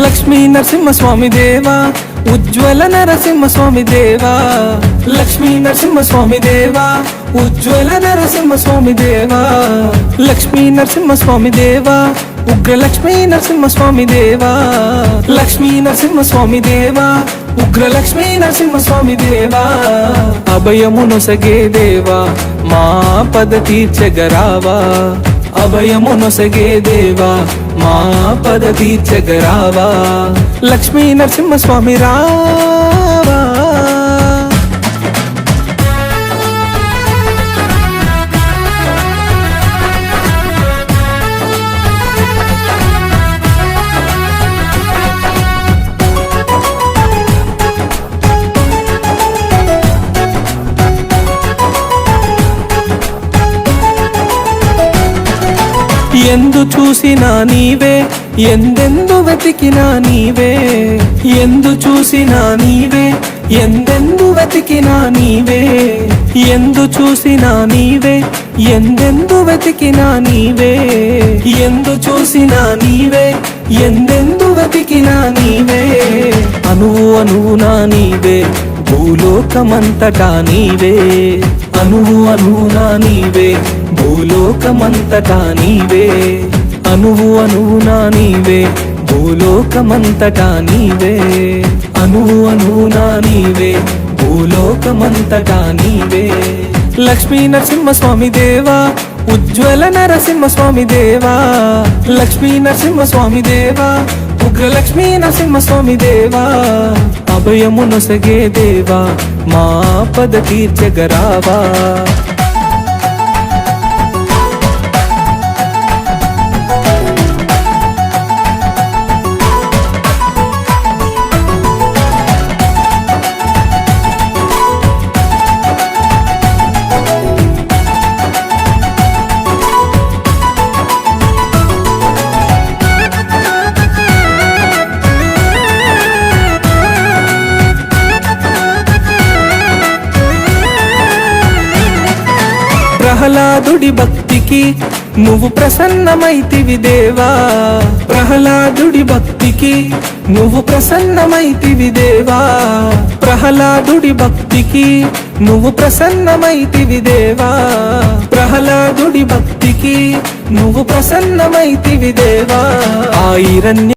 లక్ష్మీ నరసింహస్వామి దేవా ఉజ్వల నరసింహస్వామి దేవా లక్ష్మీ నరసింహస్వామి దేవా ఉజ్వల నరసింహస్వామి దేవా లక్ష్మీ నరసింహస్వామి దేవా ఉగ్ర లక్ష్మీ నరసింహస్వామి దేవా లక్ష్మీ నరసింహస్వామి దేవా ఉగ్ర లక్ష్మీ నరసింహస్వామి దేవా అభయమునొసగే దేవా మా పద తీర్చగరావా అభయమునొసగే దేవా మా పద తీర్చగరావా లక్ష్మీ నరసింహస్వామి రావా ఎందు చూసినా నీవే ఎందెందు వెతికినా నీవే ఎందు చూసినా నీవే ఎందెందు వెతికినా నీవే ఎందు చూసినా నీవే ఎందెందు వెతికినా నీవే ఎందు చూసినా నీవే ఎందెందు వెతికినా నీవే అనువు అనువునా నీవే భూలోకమంతటా నీవే అనువు అనువునా నీవే భూలోకమంతటా నీవే అనువు అనువునా నీవే భూలోకమంతటా నీవే అనువు అనువునా నీవే భూలోకమంతటా నీవే లక్ష్మీ నరసింహస్వామి దేవా ఉజ్వల నరసింహస్వామి దేవా లక్ష్మీ నరసింహస్వామి దేవా ఉగ్ర లక్ష్మీ నరసింహస్వామి దేవా అభయమునొసగే దేవా మా పద తీర్చగరావా ప్రహ్లాదుడి భక్తికి నువ్వు ప్రసన్నమైతివి దేవా ప్రహ్లాదుడి భక్తికి నువ్వు ప్రసన్నమైతివి దేవా ప్రహ్లాదుడి భక్తికి నువ్వు ప్రసన్నమైతివి దేవా ప్రహ్లాదుడి భక్తికి నువ్వు ప్రసన్నమైతివి దేవా ఆయిరణ్య